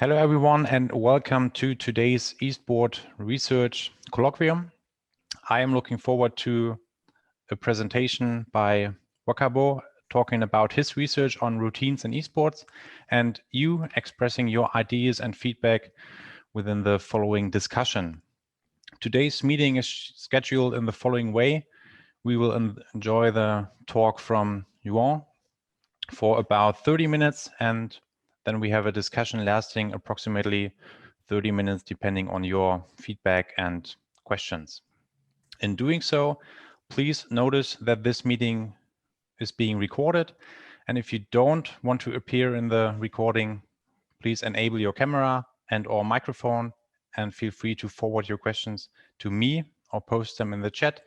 Hello everyone and welcome to today's Esports Research Colloquium. I am looking forward to a presentation by Rocaboy talking about his research on routines in esports and you expressing your ideas and feedback within the following discussion. Today's meeting is scheduled in the following way. We will enjoy the talk from Youenn for about 30 minutes and then we have a discussion lasting approximately 30 minutes, depending on your feedback and questions. In doing so, please notice that this meeting is being recorded. And if you don't want to appear in the recording, please enable your camera and/or microphone and feel free to forward your questions to me or post them in the chat,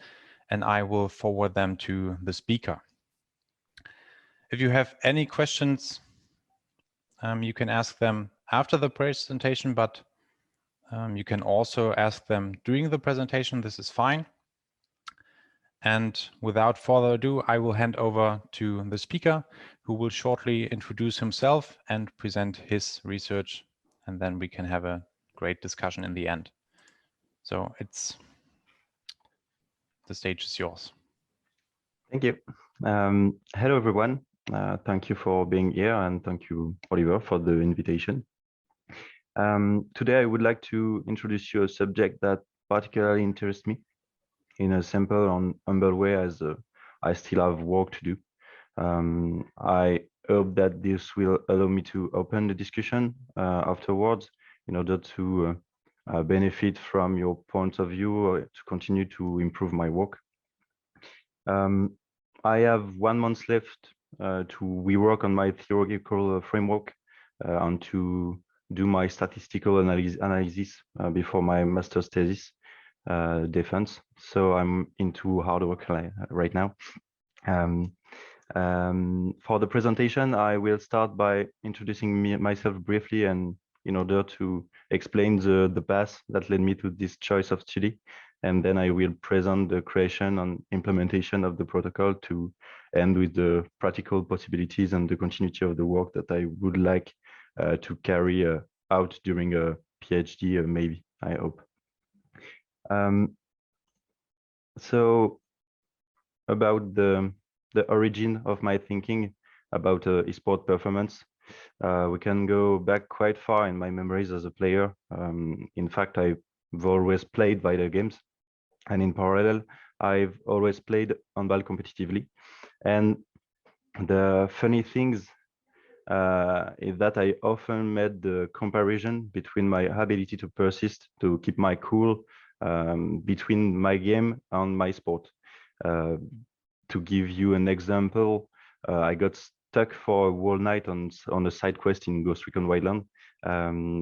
and I will forward them to the speaker. If you have any questions, you can ask them after the presentation, but you can also ask them during the presentation. This is fine. And without further ado, I will hand over to the speaker, who will shortly introduce himself and present his research, and then we can have a great discussion in the end. So the stage is yours. Thank you. Hello, everyone. Thank you for being here, and thank you, Oliver, for the invitation. Today, I would like to introduce you a subject that particularly interests me in a simple and humble way, as I still have work to do. I hope that this will allow me to open the discussion afterwards in order to benefit from your point of view to continue to improve my work. I have 1 month left to rework on my theoretical framework and to do my statistical analysis before my master's thesis defense. So I'm into hard work right now. For the presentation, I will start by introducing myself briefly, and in order to explain the path that led me to this choice of study. And then I will present the creation and implementation of the protocol to end with the practical possibilities and the continuity of the work that I would like to carry out during a PhD, maybe, I hope. So about the origin of my thinking about esports performance, we can go back quite far in my memories as a player. In fact, I've always played video games, and in parallel, I've always played handball competitively. And the funny things is that I often made the comparison between my ability to persist, to keep my cool between my game and my sport. To give you an example, I got stuck for a whole night on a side quest in Ghost Recon Wildland.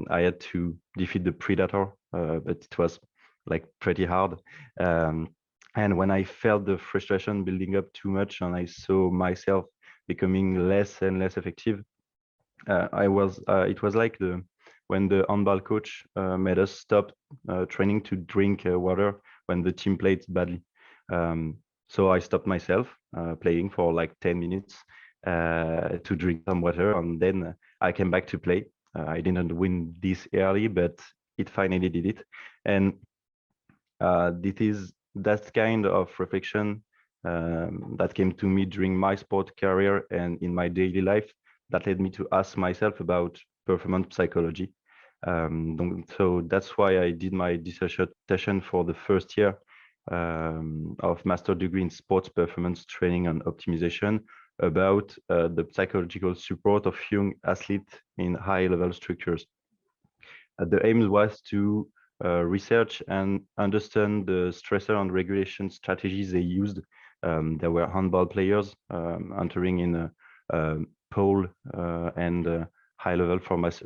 I had to defeat the Predator, but it was like pretty hard. And when I felt the frustration building up too much and I saw myself becoming less and less effective, it was like when the handball coach made us stop training to drink water when the team played badly. So I stopped myself playing for like 10 minutes to drink some water, and then I came back to play. I didn't win this early, but it finally did it. And this is that kind of reflection that came to me during my sport career and in my daily life that led me to ask myself about performance psychology. So that's why I did my dissertation for the first year of master degree in sports performance training and optimization about the psychological support of young athletes in high-level structures. The aim was to research and understand the stressor and regulation strategies they used. There were handball players entering in a pole and high-level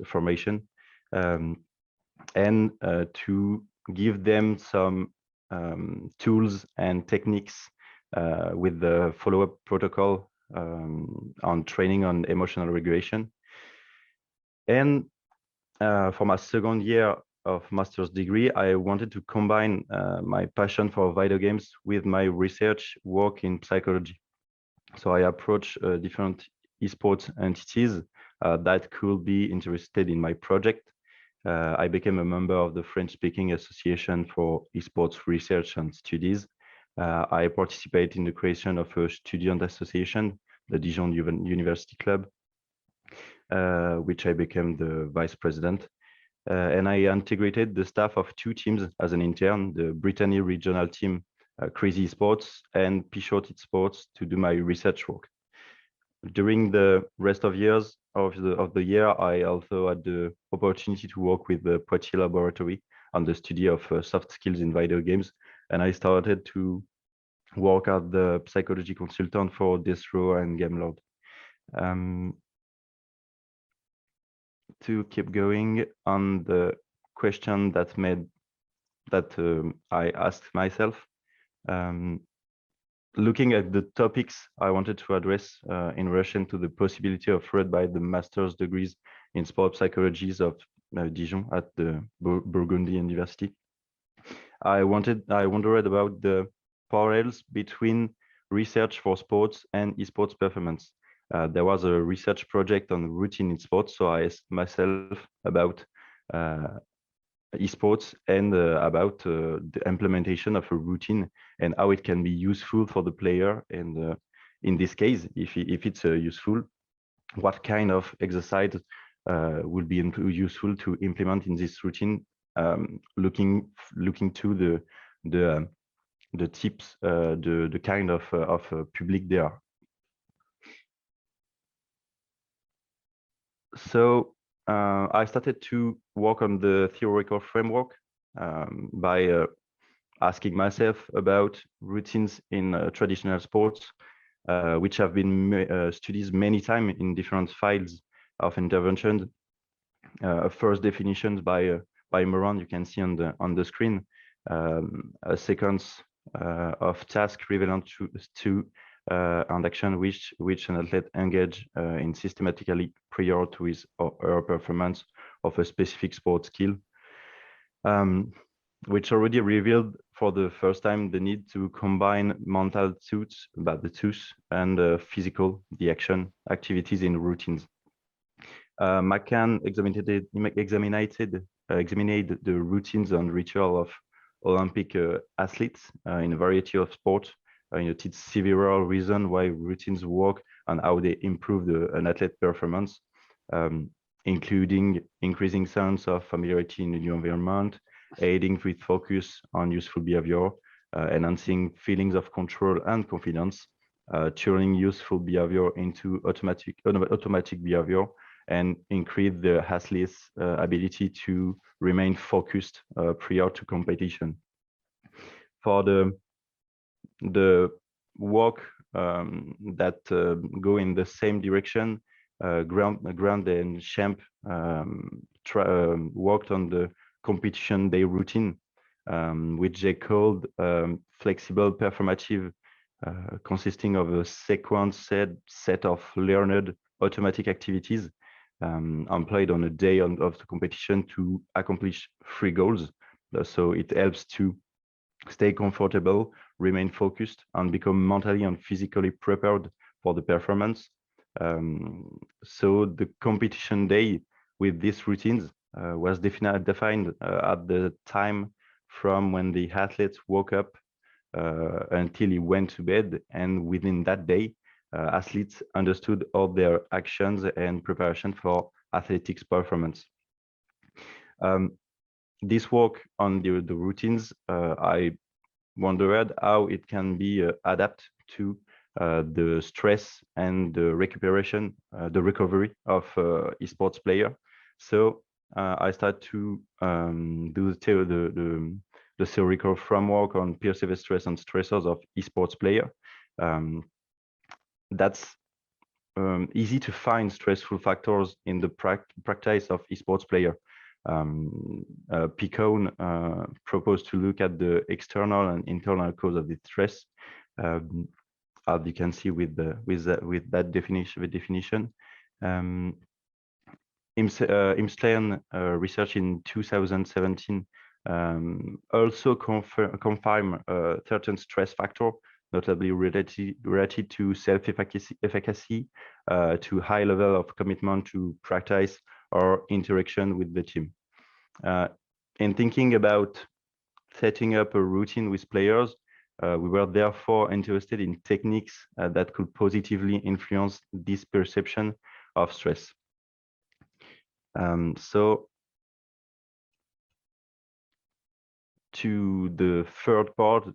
formation, and to give them some tools and techniques with the follow-up protocol on training on emotional regulation. And for my second year of master's degree, I wanted to combine my passion for video games with my research work in psychology. So I approached different esports entities that could be interested in my project. I became a member of the French-speaking Association for Esports Research and Studies. I participate in the creation of a student association, the Dijon University Club, which I became the vice president. And I integrated the staff of 2 teams as an intern, the Brittany regional team, Crazy Sports, and Pichot Sports, to do my research work. During the rest of years of the year, I also had the opportunity to work with the Poitiers laboratory on the study of soft skills in video games, and I started to work as the psychology consultant for Destro and Gamelord. To keep going on the question that I asked myself, looking at the topics I wanted to address in relation to the possibility offered by the master's degrees in sport psychologies of Dijon at the Burgundy University, I wondered about the parallels between research for sports and esports performance. There was a research project on routine in sports, so I asked myself about esports and about the implementation of a routine and how it can be useful for the player. And in this case, if it's useful, what kind of exercise will be useful to implement in this routine, looking to the tips, the kind of public they are. So I started to work on the theoretical framework by asking myself about routines in traditional sports, which have been studied many times in different fields of intervention. First definitions by Moran, you can see on the screen, a sequence of tasks relevant to and action which an athlete engage in systematically prior to his or her performance of a specific sport skill, which already revealed for the first time the need to combine mental truths about the truth and physical, the action activities in routines. McCann examined the routines and ritual of Olympic athletes in a variety of sports. It's several reasons why routines work and how they improve an athlete performance, including increasing sense of familiarity in the new environment, aiding with focus on useful behavior, enhancing feelings of control and confidence, turning useful behavior into automatic behavior, and increase the athlete's ability to remain focused prior to competition. For the work that go in the same direction, Grant and Champ worked on the competition day routine, which they called flexible performative, consisting of a sequenced set of learned automatic activities employed on a day of the competition to accomplish 3 goals. So it helps to stay comfortable, remain focused, and become mentally and physically prepared for the performance. So the competition day with these routines was defined at the time from when the athletes woke up until he went to bed, and within that day, athletes understood all their actions and preparation for athletics performance. This work on the routines, I wondered how it can be adapted to the stress and the recuperation, the recovery of esports player. So I started to do the theoretical framework on perceived stress and stressors of esports player. That's easy to find stressful factors in the practice of esports player. Picone proposed to look at the external and internal cause of the stress, as you can see with that definition. Imsleyan research in 2017 also confirm certain stress factor notably related to self-efficacy, to high level of commitment to practice or interaction with the team. In thinking about setting up a routine with players, we were therefore interested in techniques that could positively influence this perception of stress. So to the third part,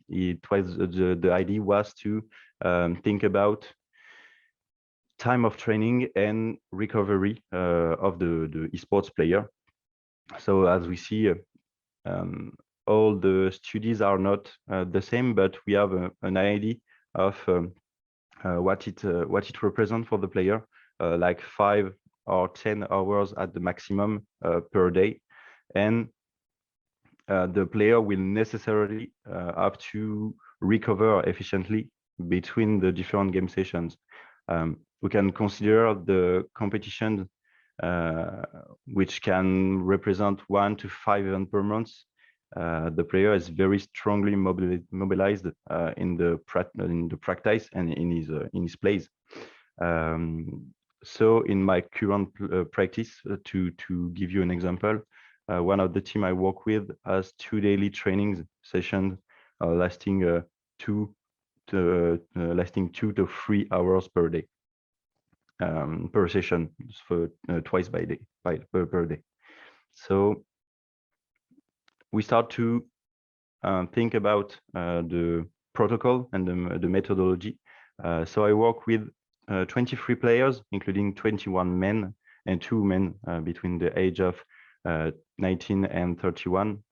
it was the idea was to think about time of training and recovery of the esports player. So as we see, all the studies are not the same, but we have an idea of what it represents for the player, like 5 or 10 hours at the maximum per day, and the player will necessarily have to recover efficiently between the different game sessions. We can consider the competition, which can represent 1 to 5 events per month. The player is very strongly mobilized in the practice and in his plays. So in my current practice, to give you an example, one of the team I work with has 2 daily training sessions lasting 2 to 3 hours per day, per session, for twice per day. So we start to think about the protocol and the methodology. So I work with 23 players, including 21 men and 2 women between the age of 19 and 31,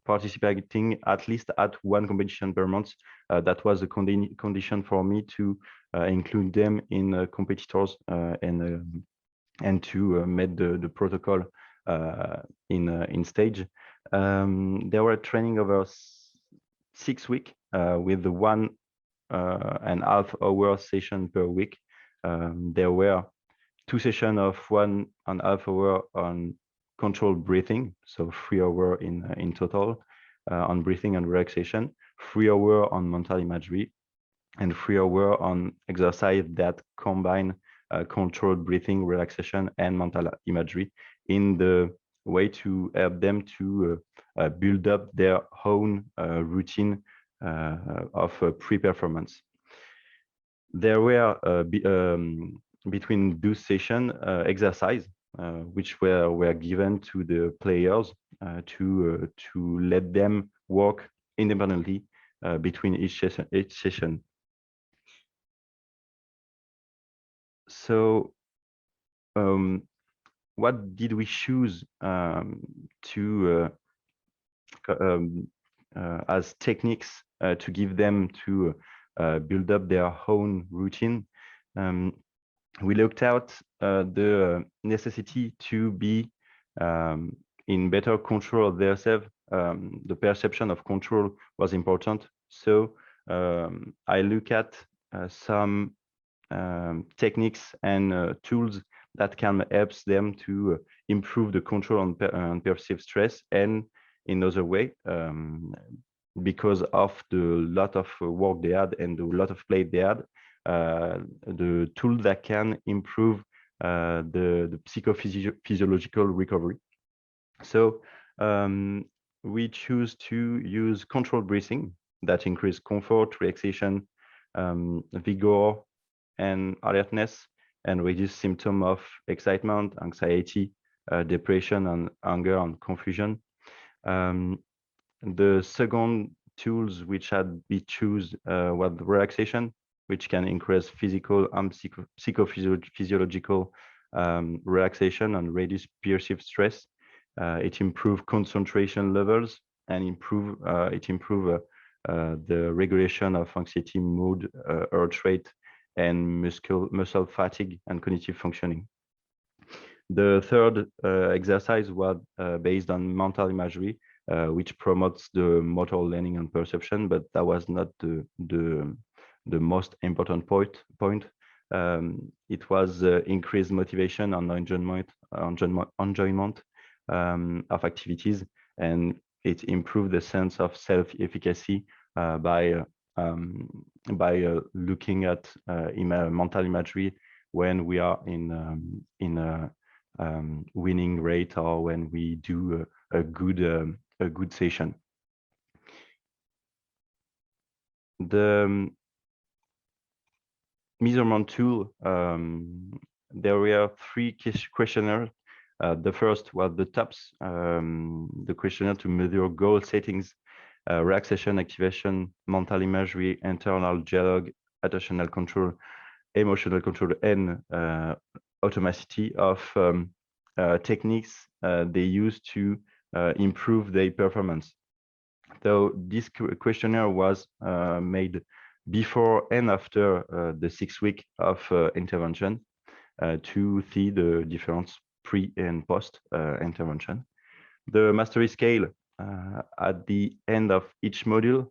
participating at least at 1 competition per month. That was a condition for me to include them in competitors and to meet the protocol in stage. There were training over 6 weeks with the 1.5 hour session per week. There were 2 sessions of 1.5 hour on controlled breathing, so 3 hours in total on breathing and relaxation, 3 hours on mental imagery, and 3 hours on exercise that combine controlled breathing, relaxation, and mental imagery in the way to help them to build up their own routine of pre-performance. There were between those sessions exercise which were given to the players to let them work independently between each session. So what did we choose to as techniques to give them to build up their own routine? We looked at the necessity to be in better control of themselves. The perception of control was important. So I look at some techniques and tools that can help them to improve the control on perceived stress, and in other way, because of the lot of work they had and the lot of play they had, the tool that can improve the psychophysiological recovery. So we choose to use controlled breathing that increase comfort, relaxation, vigor, and alertness, and reduce symptoms of excitement, anxiety, depression, and anger and confusion. The second tools which had been chosen was relaxation, which can increase physical and psychophysiological relaxation and reduce perceived stress. It improves concentration levels and improve the regulation of anxiety, mood, heart rate, and muscle fatigue and cognitive functioning. The third exercise was based on mental imagery, which promotes the motor learning and perception, but that was not the most important point. It was increased motivation and enjoyment of activities, and it improved the sense of self-efficacy by looking at mental imagery when we are in a winning rate, or when we do a good session. The measurement tool, there were 3 questionnaires. The first was the TAPS, the questionnaire to measure goal settings, relaxation, activation, mental imagery, internal dialogue, attentional control, emotional control, and automaticity of techniques they use to improve their performance. So this questionnaire was made before and after the 6 weeks of intervention to see the difference pre and post intervention. The mastery scale at the end of each module,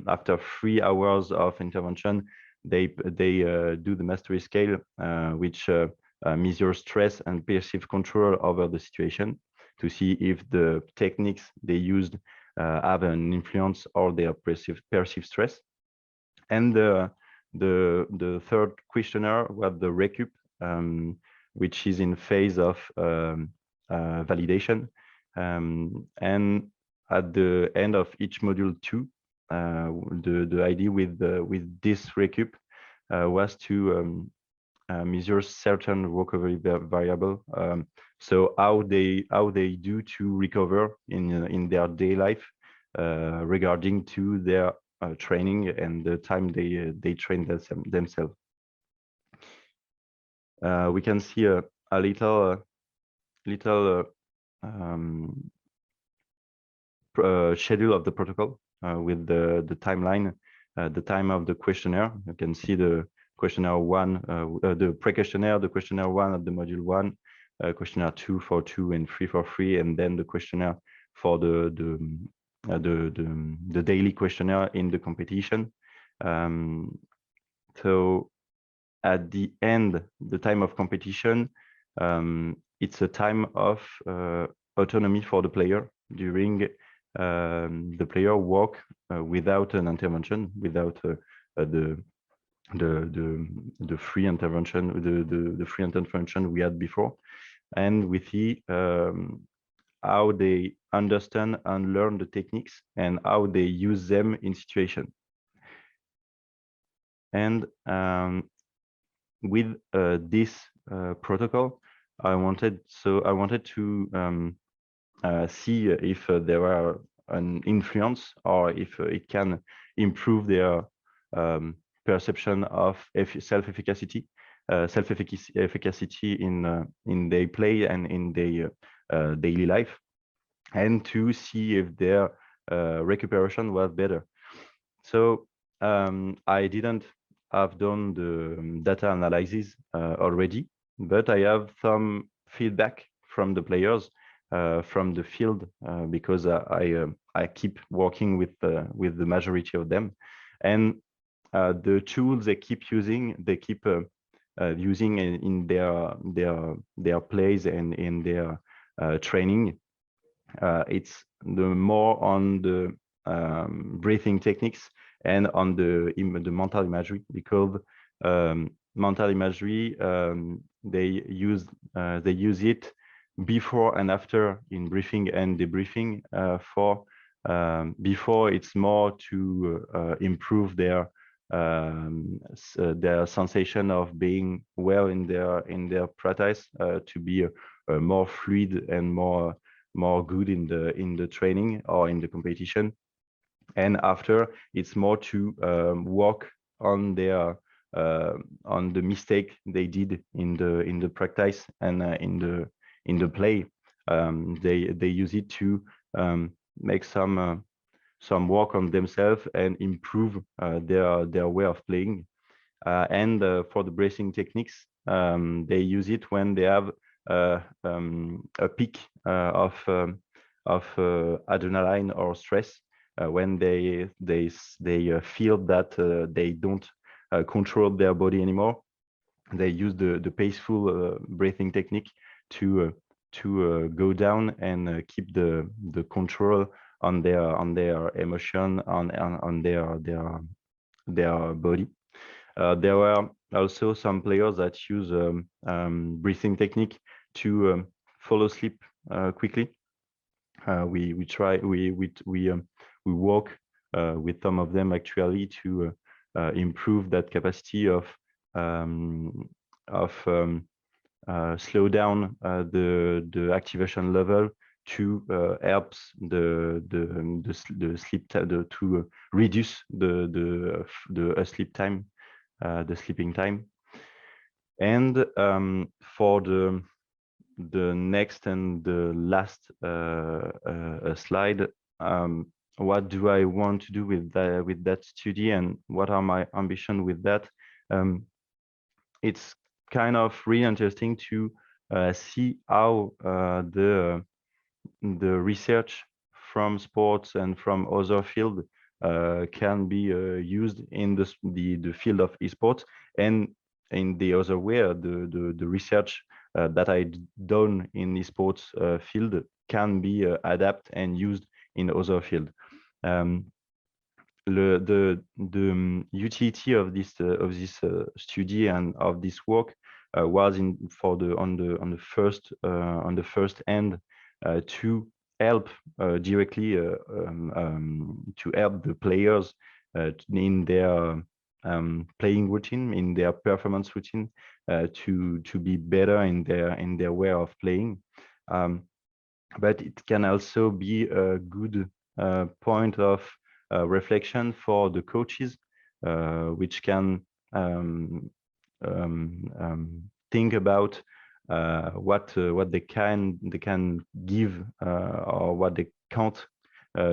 after 3 hours of intervention, they do the mastery scale, which measures stress and perceived control over the situation, to see if the techniques they used have an influence or their perceived stress. And the third questionnaire was the RecUp, which is in phase of validation. And at the end of each module 2, the idea with this RecUp was to measure certain recovery variable. So how they do to recover in their day life regarding to their training and the time they train themselves. We can see a little schedule of the protocol with the timeline, the time of the questionnaire. You can see the questionnaire 1, the pre-questionnaire, the questionnaire 1 of the module 1, questionnaire 2 for 2 and 3 for 3, and then the questionnaire for the daily questionnaire in the competition. So at the end, the time of competition, it's a time of autonomy for the player during the player walk without an intervention, without the free intervention, the free intervention we had before, and we see how they understand and learn the techniques and how they use them in situation. And with this protocol, I wanted to see if there are an influence, or if it can improve their perception of self-efficacy in their play and in their daily life, and to see if their recuperation was better. So I didn't have done the data analysis already, but I have some feedback from the players from the field, because I keep working with the majority of them, and the tools they keep using, using in their plays and in their training. It's more on the breathing techniques and on the mental imagery, because mental imagery they use it before and after in briefing and debriefing. For before, it's more to improve their sensation of being well in their practice, to be more fluid and more good in the training or in the competition. And after, it's more to work on their on the mistake they did in the practice and in the play. They use it to make some work on themselves and improve their way of playing. And for the bracing techniques, they use it when they have a peak of adrenaline or stress, when they feel that they don't control their body anymore. They use the paceful breathing technique to go down and keep the control on their emotion, on their body. There were also some players that use breathing technique to fall asleep quickly. We work with some of them actually to improve that capacity of slow down the activation level to help the sleep to reduce the sleep time, the sleeping time. And for the next and the last slide, what do I want to do with that study, and what are my ambition with that? It's kind of really interesting to see how the research from sports and from other field can be used in the field of esports, and in the other way, the research that I done in the sports field can be adapted and used in other field. The utility of this study and of this work was on the first end to help directly to help the players in their playing routine, in their performance routine, to be better in their way of playing. But it can also be a good point of reflection for the coaches, which can think about what they can give or what they can't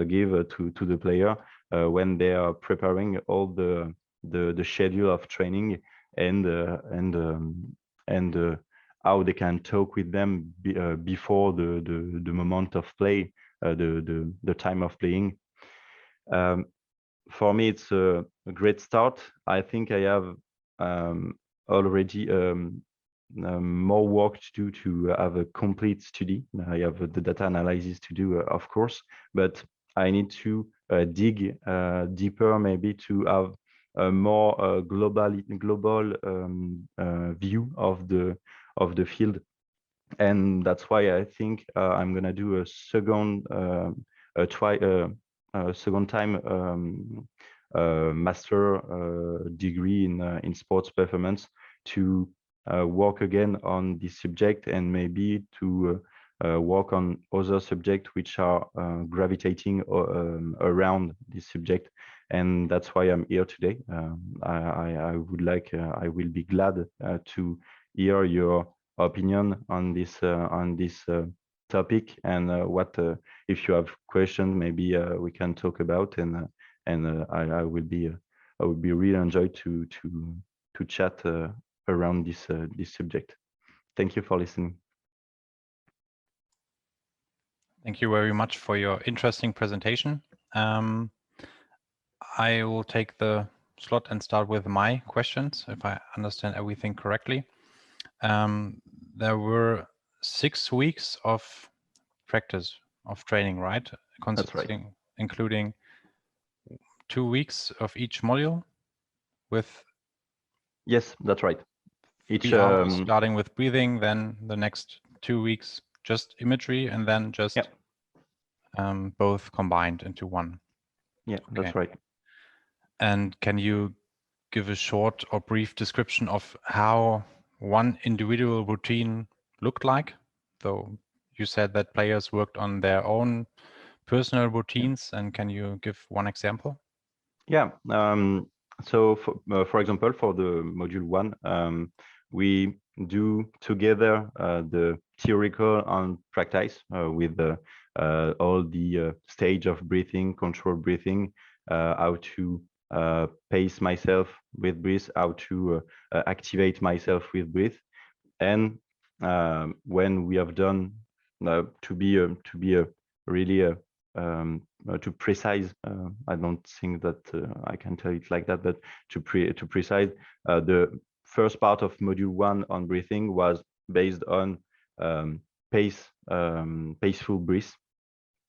give to the player when they are preparing all the schedule of training, and how they can talk with them before the moment of play, the time of playing. For me, it's a great start. I think I have already more work to do to have a complete study. I have the data analysis to do, of course, but I need to dig deeper, maybe to have a more global view of the field. And that's why I think I'm gonna do a second second time master degree in sports performance to work again on this subject, and maybe to work on other subjects which are gravitating around this subject. And that's why I'm here today. I will be glad to hear your opinion on this topic, and what if you have questions, maybe we can talk about, and I would be really enjoyed to chat around this subject. Thank you for listening. Thank you very much for your interesting presentation. I will take the slot and start with my questions, if I understand everything correctly. There were 6 weeks of practice, of training, right? That's right. Including 2 weeks of each module with... Yes, that's right. Each hour starting with breathing, then the next 2 weeks just imagery, and then just both combined into one. Yeah, okay. That's right. And can you give a short or brief description of how one individual routine looked like? Though you said that players worked on their own personal routines, and can you give one example? Yeah. So for example, for the module 1, we do together the theoretical and practice with all the stage of breathing, control breathing, how to pace myself with breath, how to activate myself with breath. And when we have done to be really to precise, I don't think that I can tell it like that, but to precise, the first part of module 1 on breathing was based on paceful breath,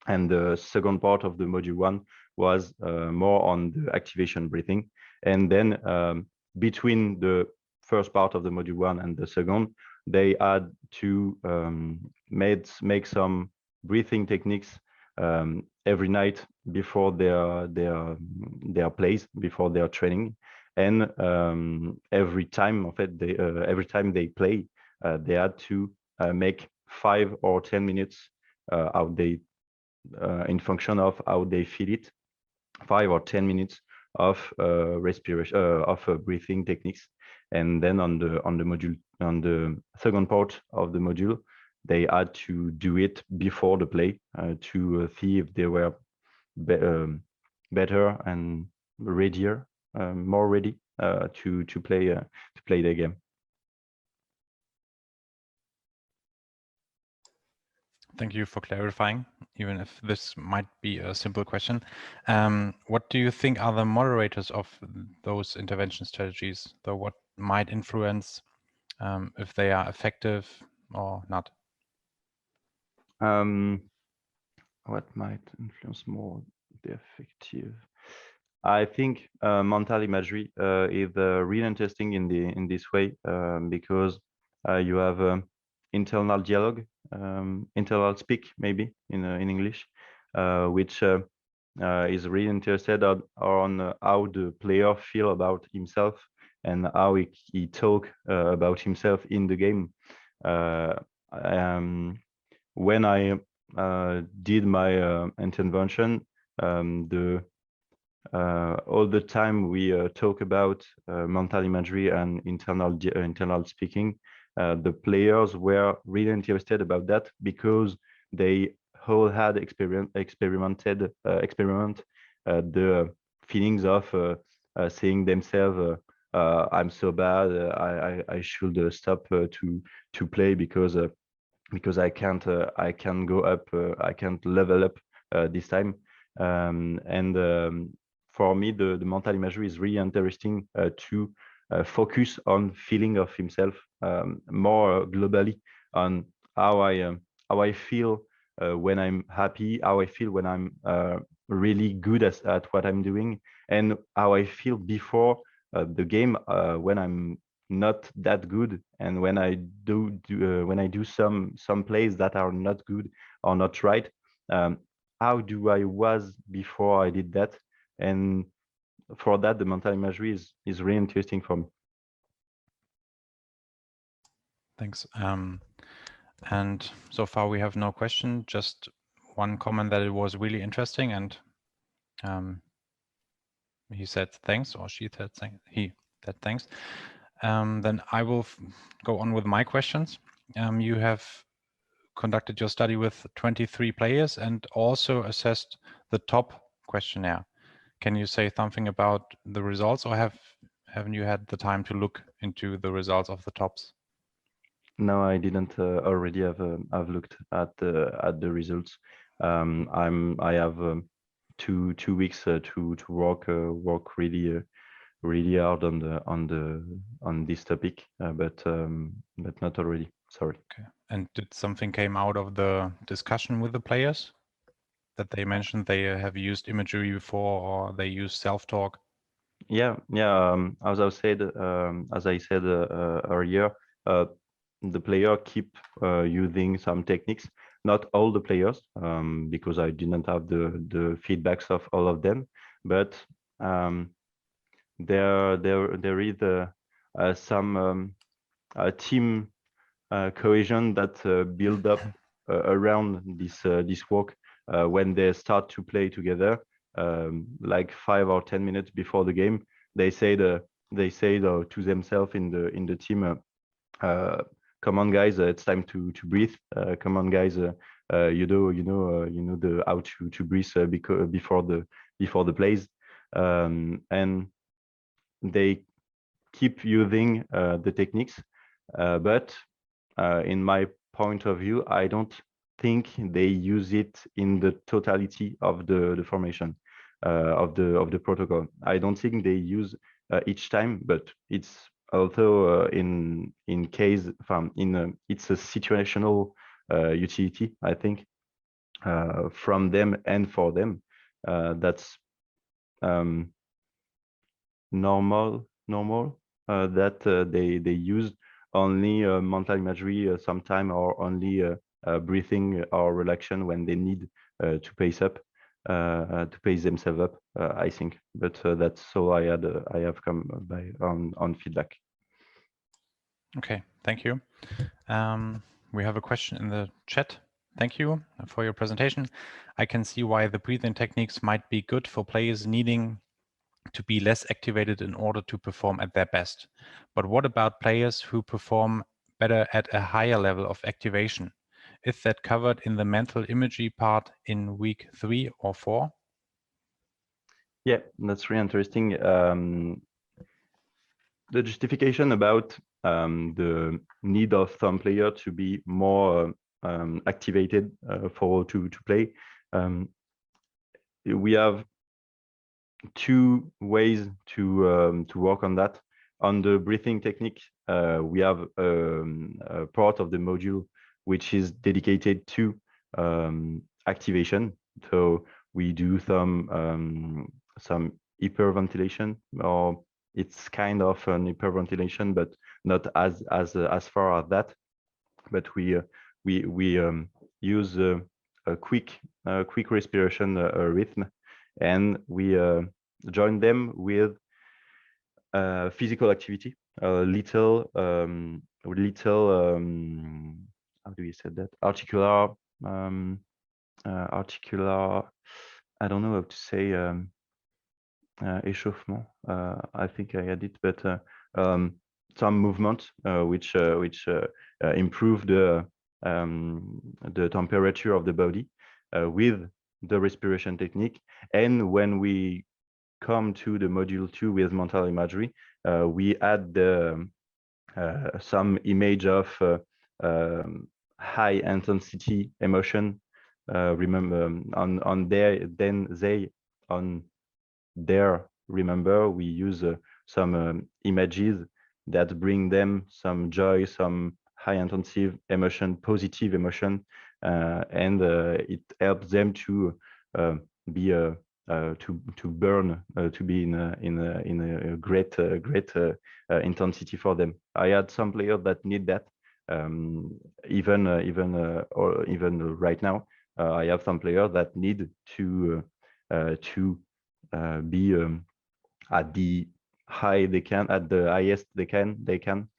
And the second part of the module 1 was more on the activation breathing. And then between the first part of the module 1 and the second, they had to make some breathing techniques every night before their plays, before their training. And every time they play, they had to make 5 or 10 minutes how they in function of how they feel it, 5 or 10 minutes of respiration of breathing techniques. And then on the second part of the module, they had to do it before the play to see if they were better and readier, more ready to play the game. Thank you for clarifying, even if this might be a simple question. What do you think are the moderators of those intervention strategies, though what might influence if they are effective or not? What might influence more the effective? I think mental imagery is really interesting in this way because you have internal dialogue, internal speak maybe in English, which is really interested on how the player feel about himself and how he talk about himself in the game. When I did my intervention, all the time we talk about mental imagery and internal speaking. The players were really interested about that because they all had experiment the feelings of seeing themselves. I'm so bad. I should stop to play because I can't go up. I can't level up this time. For me, the mental imagery is really interesting to focus on feeling of himself more globally, on how I feel when I'm happy, how I feel when I'm really good at what I'm doing, and how I feel before the game when I'm not that good, and when I do some plays that are not good or not right. How do I was before I did that? And for that, the mental imagery is really interesting for me. Thanks. And so far we have no question, just one comment that it was really interesting, and he said thanks, or she said thanks. He said thanks. Then I will go on with my questions. You have conducted your study with 23 players and also assessed the top questionnaire. Can you say something about the results, or haven't you had the time to look into the results of the tops? No, I didn't already have looked at the results. I have 2 weeks to work really hard on this topic, but not already. Sorry. Okay. And did something came out of the discussion with the players that they mentioned they have used imagery before, or they use self-talk? Yeah. As I said earlier, the player keep using some techniques. Not all the players, because I didn't have the feedbacks of all of them, but there is some team cohesion that build up around this work when they start to play together, like 5 or 10 minutes before the game. They say to themselves in the team, come on guys, it's time to breathe. Come on guys, you know the how to breathe before the plays, and they keep using the techniques, but in my point of view, I don't think they use it in the totality of the formation of the protocol. I don't think they use each time, but it's also in case it's a situational utility, I think. from them and for them. That's normal that they use only mental imagery sometime, or only breathing or relaxation when they need to pace up, to pace themselves up, I think. But that's all I have come by on feedback. Okay, thank you. We have a question in the chat. Thank you for your presentation. I can see why the breathing techniques might be good for players needing to be less activated in order to perform at their best. But what about players who perform better at a higher level of activation? Is that covered in the mental imagery part in week 3 or 4? Yeah, that's really interesting. The justification about the need of some player to be more activated to play. We have two ways to work on that. On the breathing technique, we have a part of the module which is dedicated to activation. So we do some hyperventilation, or it's kind of an hyperventilation, but not as far as that. But we use a quick respiration rhythm, and we join them with physical activity, little how do you say that, articular, I don't know how to say, échauffement, I think I had it, but some movement which improve the temperature of the body with the respiration technique. And when we come to the module 2 with mental imagery, we add some image of high intensity emotion. Remember, on their remember, we use some images that bring them some joy, some high intensive emotion, positive emotion, and it helps them to be to burn, to be in a great intensity for them. I had some players that need that. Even right now, I have some players that need to be at the highest they can,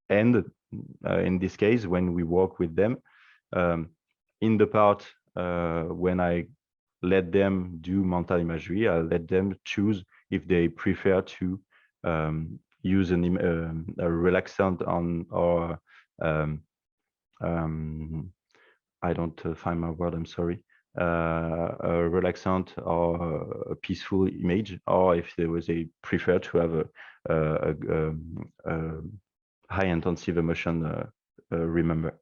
and in this case, when we work with them, in the part when I let them do mental imagery, I let them choose if they prefer to use a relaxant on, or I don't find my word, I'm sorry, a relaxant or a peaceful image, or if there was a prefer to have a high intensive emotion remember.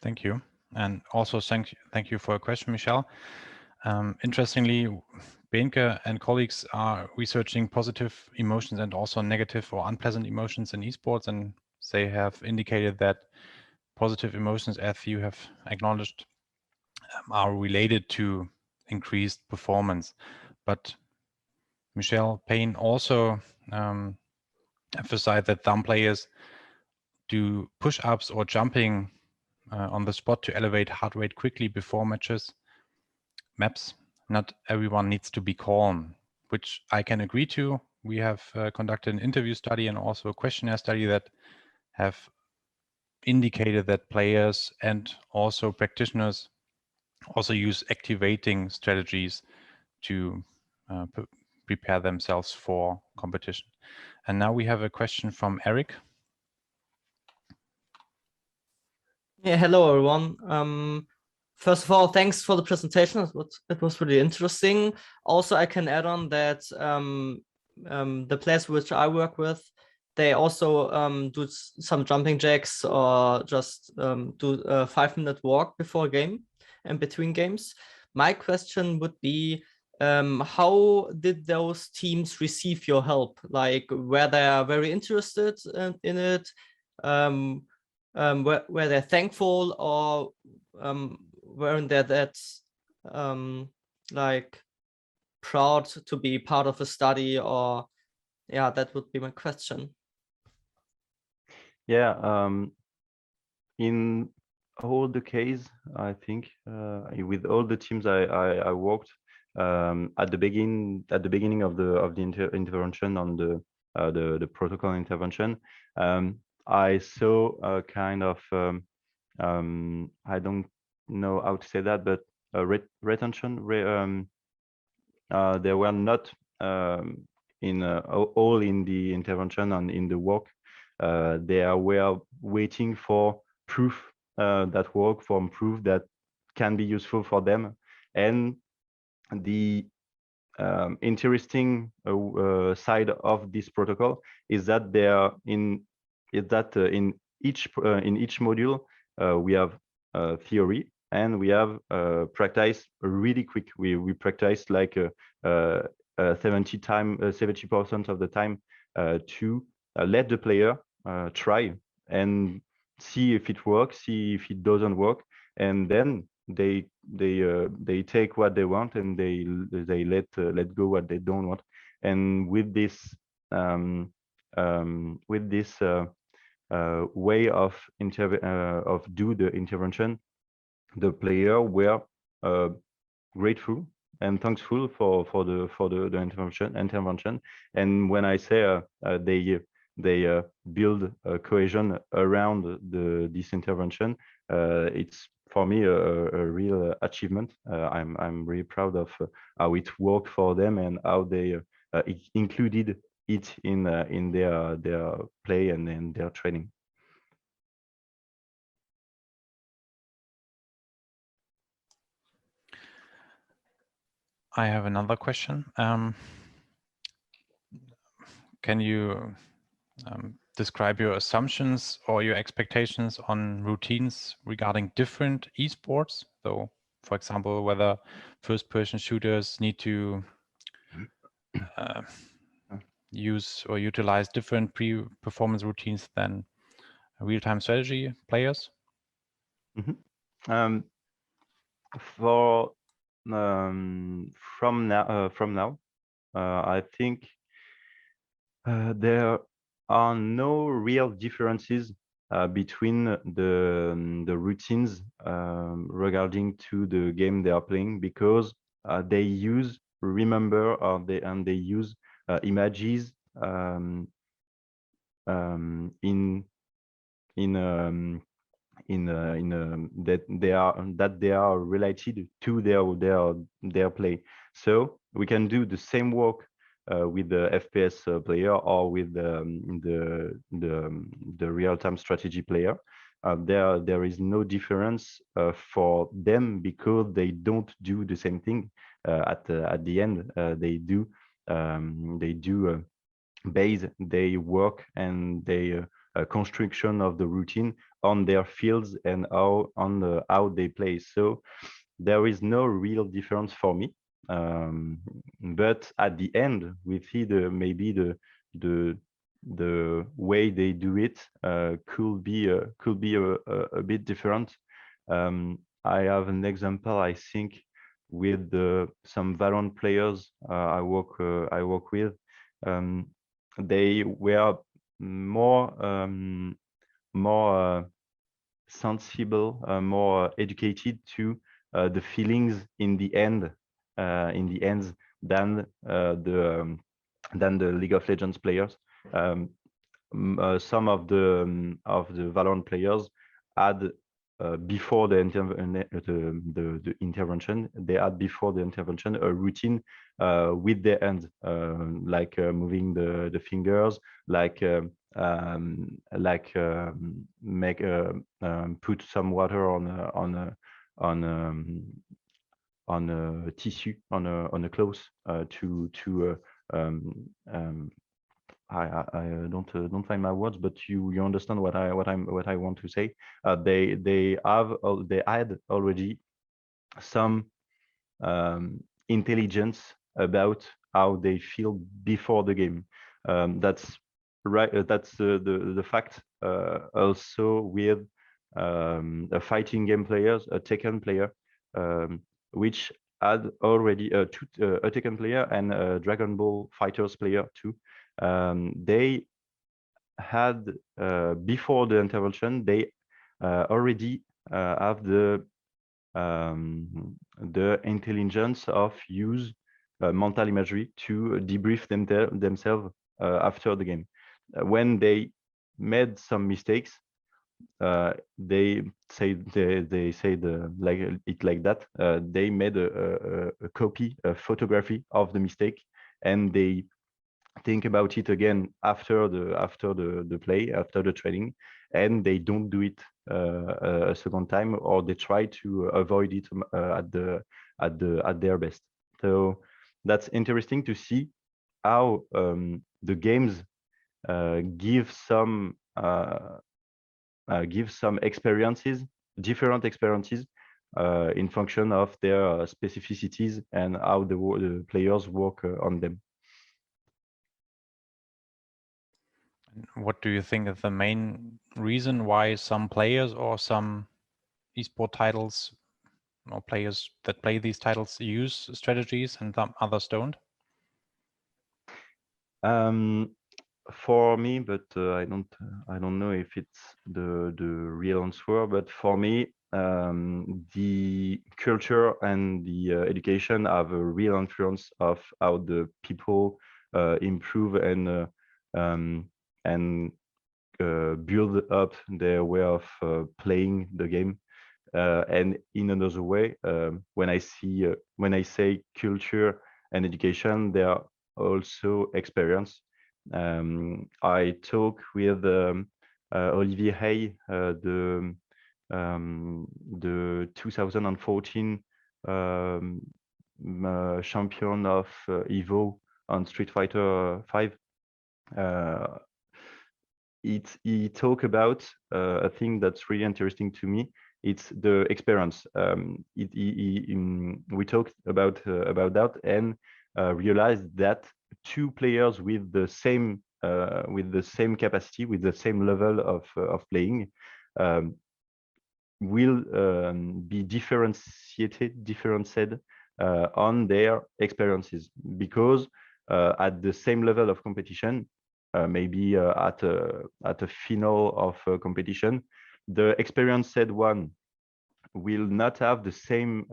Thank you. And also thank you for a question, Michelle. Interestingly, Benke and colleagues are researching positive emotions and also negative or unpleasant emotions in esports, and they have indicated that positive emotions, as you have acknowledged, are related to increased performance. But Michelle Payne also emphasized that some players do push-ups or jumping on the spot to elevate heart rate quickly before maps. Not everyone needs to be calm, which I can agree to. We have conducted an interview study and also a questionnaire study that have indicated that players and also practitioners also use activating strategies to prepare themselves for competition. And now we have a question from Eric. Yeah, hello everyone. First of all, thanks for the presentation. It was really interesting. Also, I can add on that the players which I work with, they also do some jumping jacks, or just do a 5-minute walk before a game and between games. My question would be, how did those teams receive your help? Like, were they very interested in it? were they thankful, or weren't they that like proud to be part of a study? Or yeah, that would be my question. Yeah, in all the case, I think with all the teams I worked at the beginning of the intervention on the protocol intervention, I saw a kind of I don't know how to say that, but retention. They were not in all in the intervention and in the work. They were waiting for proof that work, for proof that can be useful for them. And the interesting side of this protocol is that in each module we have theory and we have practice really quick. We practice like 70% of the time to let the player try and see if it works, see if it doesn't work, and then they take what they want and they let go what they don't want. And with this way of do the intervention, the player were grateful and thankful for the intervention. And when I say they build a cohesion around this intervention, it's for me a real achievement. I'm really proud of how it worked for them and how they included it in their play and in their training. I have another question. Can you describe your assumptions or your expectations on routines regarding different esports? So, for example, whether first-person shooters need to use or utilize different pre-performance routines than real-time strategy players? Mm-hmm. From now, I think there are no real differences between the routines regarding to the game they are playing, because they use they use images that they are related to their play. So we can do the same work with the FPS player or with the real-time strategy player. There is no difference for them, because they don't do the same thing at the end. They do base they work and they construction of the routine on their fields and how they play. So there is no real difference for me. But at the end, we see maybe the way they do it could be a bit different. I have an example, I think, with some Valorant players I work with. They were more sensible, more educated to the feelings in the ends than the League of Legends players. Some of the Valorant players had before the intervention, they had before the intervention a routine with their hands, like moving the fingers, like put some water on a tissue on a cloth I don't find my words, but you understand what I want to say. They had already some intelligence about how they feel before the game. That's right. That's the fact also with a fighting game players, a Tekken player, which had already a Tekken player and a Dragon Ball Fighters player too. They had before the intervention, they already have the intelligence of use mental imagery to debrief themselves after the game. When they made some mistakes, they say like that. They made a copy, a photography of the mistake, and they think about it again after the play, after the training, and they don't do it a second time, or they try to avoid it at their best. So that's interesting to see how the games give some experiences, different experiences, in function of their specificities and how the players work on them. What do you think is the main reason why some players or some esport titles or players that play these titles use strategies and some others don't? For me, but I don't know if it's the real answer. But for me, the culture and the education have a real influence of how the people improve and build up their way of playing the game. And in another way, when I say culture and education, they are also experience. I talk with Olivier Hay, the 2014 champion of Evo on Street Fighter 5. He talk about a thing that's really interesting to me. It's the experience. We talked about that and realized that two players with the same capacity, with the same level of playing, will be differentiated on their experiences, because at the same level of competition, maybe at a final of competition, the experienced one will not have the same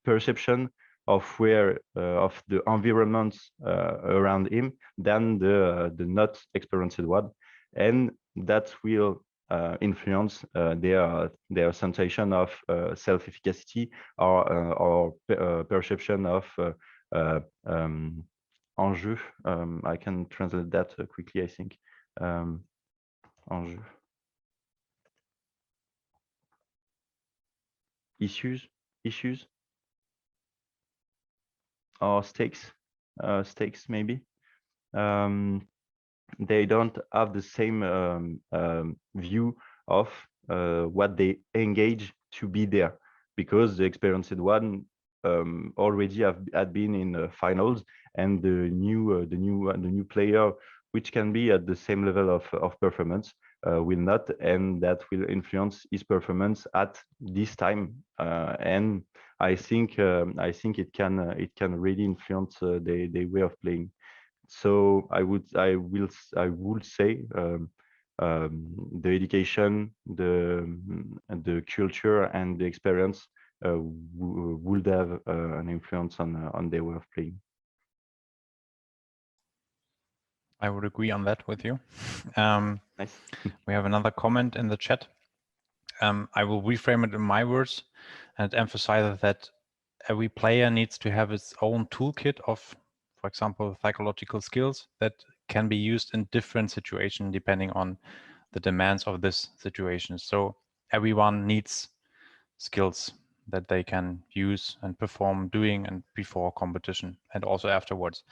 perception of where of the environment around him than the not experienced one, and that will influence their sensation of self-efficacy or perception of enjeu. I can translate that quickly, I think. Enjeu. Issues or stakes maybe. They don't have the same view of what they engage to be there, because the experienced one already had been in finals, and the new player, which can be at the same level of performance, will not, and that will influence his performance at this time. And I think it can really influence the way of playing. So I would say the education, the culture, and the experience would have an influence on their way of playing. I would agree on that with you. Nice. We have another comment in the chat. I will reframe it in my words and emphasize that every player needs to have its own toolkit of, for example, psychological skills that can be used in different situations depending on the demands of this situation. So everyone needs skills that they can use and perform doing and before competition and also afterwards.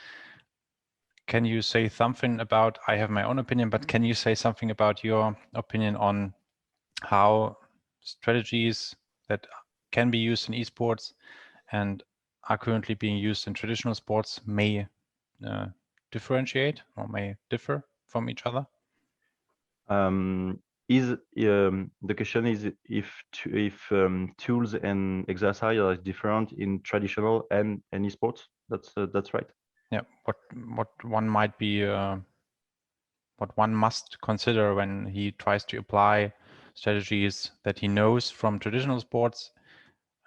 Can you say something about, I have my own opinion, but can you say something about your opinion on how strategies that can be used in esports and are currently being used in traditional sports may differentiate or may differ from each other? is the question is if tools and exercise are different in traditional and esports. That's right. Yeah, what one might be, what one must consider when he tries to apply strategies that he knows from traditional sports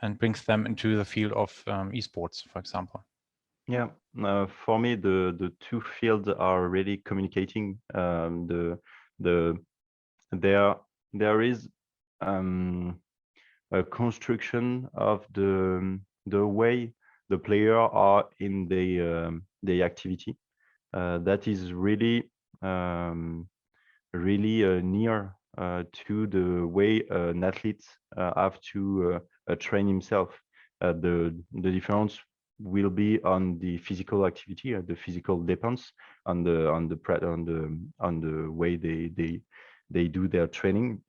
and brings them into the field of esports, for example. Yeah, for me, the two fields are really communicating. There is a construction of the way the player are in the activity that is really near to the way an athlete have to train himself. The difference will be on the physical activity, the physical depends on the way they do their training,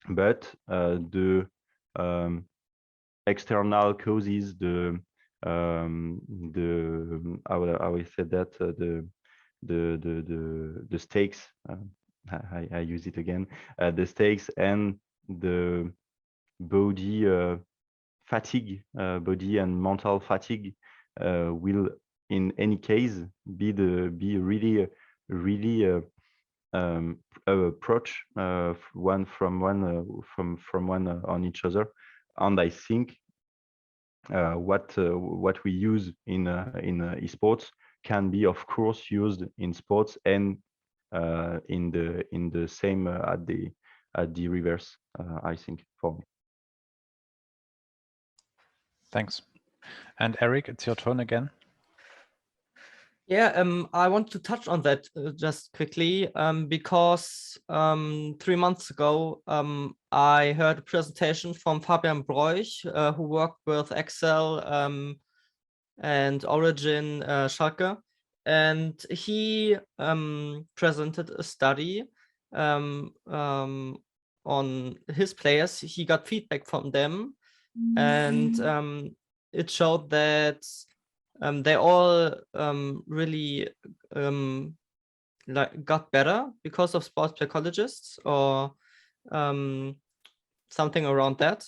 but the external causes, the how I said that the stakes. I use it again. The stakes and the body fatigue, body and mental fatigue will, in any case, be really approach one on each other. And I think what we use in esports can be, of course, used in sports and in the same at the reverse. I think, for me. Thanks. And Eric, it's your turn again. Yeah, I want to touch on that just quickly because 3 months ago, I heard a presentation from Fabian Broich, who worked with Excel and Origin Schalke, and he presented a study on his players. He got feedback from them, and it showed that they all really got better because of sports psychologists or something around that.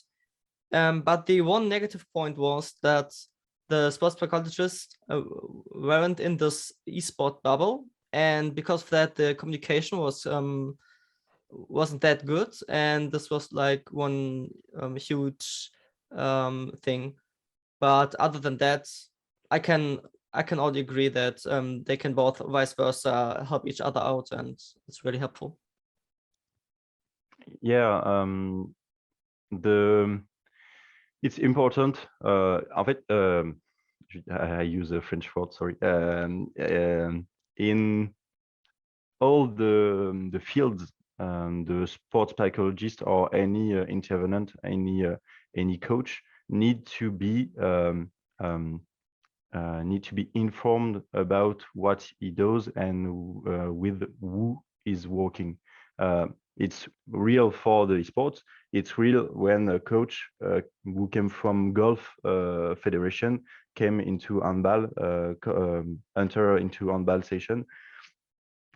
But the one negative point was that the sports psychologists weren't in this esport bubble, and because of that, the communication wasn't that good, and this was like one huge thing. But other than that, I can only agree that they can both vice versa help each other out, and it's really helpful. Yeah, it's important. En fait, I use a French word. Sorry. In all the fields, the sports psychologist or any intervenant, any coach need to be informed about what he does and with who is working. It's real for the sports. It's real when a coach who came from golf federation came into handball, enter into handball session.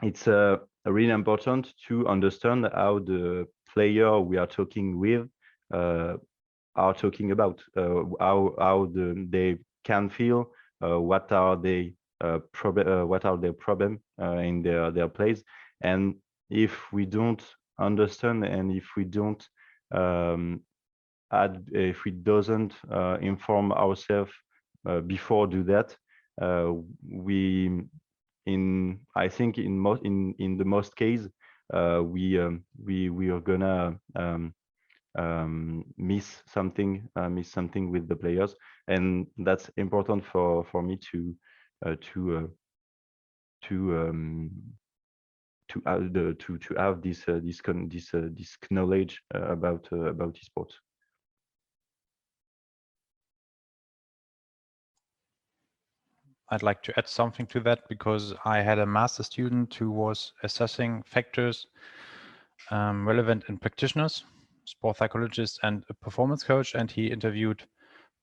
It's really important to understand how the player we are talking with are talking about, how they can feel, what are their problem in their plays. And if we don't understand, and if we don't if we doesn't inform ourselves before do that, I think in the most case we are gonna miss something with the players, and that's important for me to have this knowledge about esports. I'd like to add something to that because I had a master student who was assessing factors relevant in practitioners, sport psychologists, and a performance coach, and he interviewed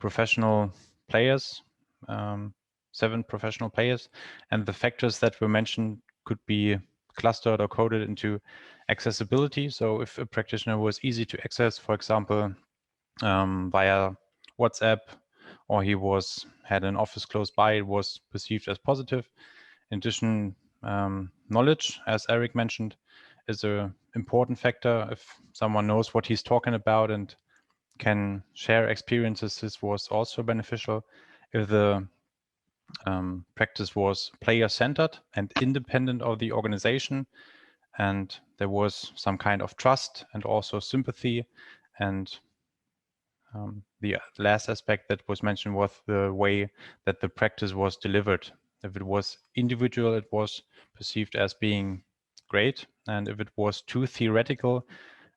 professional players, 7 professional players, and the factors that were mentioned could be clustered or coded into accessibility. So if a practitioner was easy to access, for example, via WhatsApp, or he had an office close by, it was perceived as positive. In addition, knowledge, as Eric mentioned, is an important factor. If someone knows what he's talking about and can share experiences, this was also beneficial. If the practice was player-centered and independent of the organization, and there was some kind of trust and also sympathy. And the last aspect that was mentioned was the way that the practice was delivered. If it was individual, it was perceived as being great. And if it was too theoretical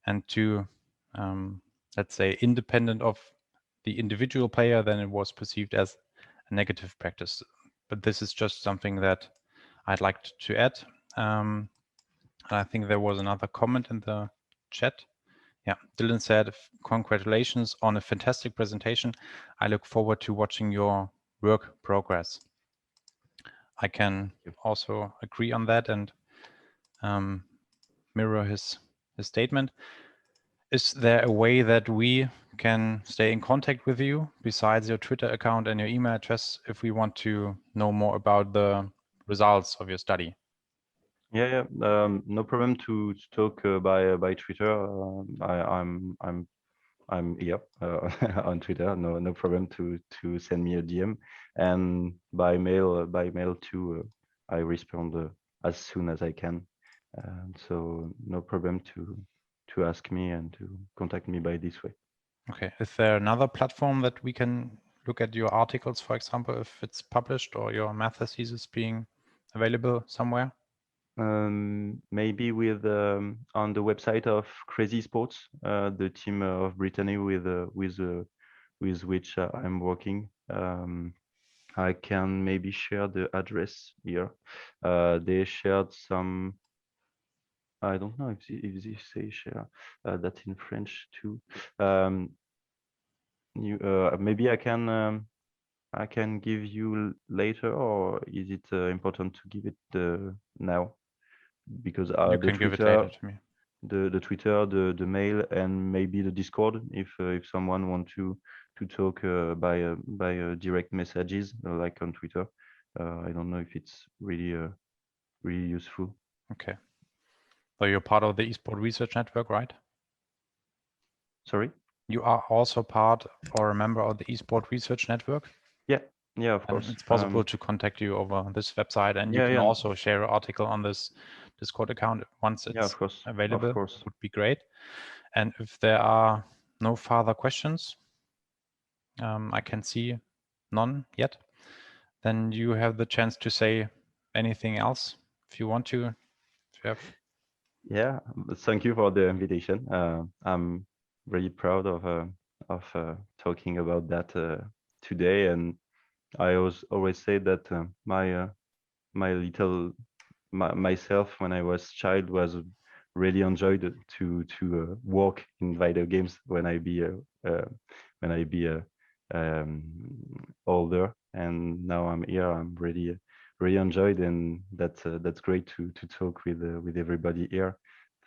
and too, let's say, independent of the individual player, then it was perceived as a negative practice. But this is just something that I'd like to add. And I think there was another comment in the chat. Yeah, Dylan said, congratulations on a fantastic presentation. I look forward to watching your work progress. I can also agree on that and mirror his statement. Is there a way that we can stay in contact with you besides your Twitter account and your email address if we want to know more about the results of your study? Yeah, no problem to talk by Twitter. I'm here on Twitter. No problem to send me a DM, and by mail too. I respond as soon as I can. So no problem to ask me and to contact me by this way. Okay. Is there another platform that we can look at your articles, for example, if it's published or your math thesis being available somewhere? Maybe with on the website of Crazy Sports, the team of Brittany with which I'm working. I can maybe share the address here. They shared some. I don't know if they say share. That's in French too. Maybe I can give you later, or is it important to give it now? Because You the can give it Twitter, later to me. the Twitter, the mail, and maybe the Discord, if someone want to talk by direct messages like on Twitter. I don't know if it's really useful. Okay. So you're part of the Esports Research Network, right? Sorry? You are also part or a member of the Esports Research Network? Yeah, of course. And it's possible to contact you over this website, and you Yeah, can yeah. also share an article on this Discord account once Yeah, it's of course. available. Of course. Would be great. And if there are no further questions, I can see none yet, then you have the chance to say anything else if you want to. If you have... Yeah, thank you for the invitation. I'm really proud of talking about that today, and I always say that myself when I was child was really enjoyed to work in video games when I be older, and now I'm here. I'm really enjoyed, and that's great to talk with everybody here.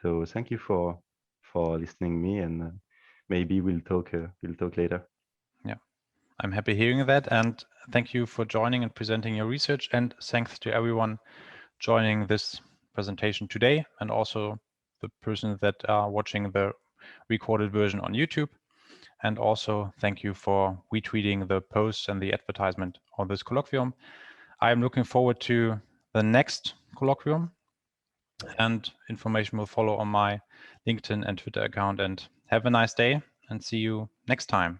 So thank you for listening me, and maybe we'll talk later. Yeah, I'm happy hearing that, and thank you for joining and presenting your research, and thanks to everyone joining this presentation today, and also the persons that are watching the recorded version on YouTube. And also thank you for retweeting the posts and the advertisement on this colloquium. I'm looking forward to the next colloquium, and information will follow on my LinkedIn and Twitter account. And have a nice day, and see you next time.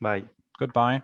Bye. Goodbye.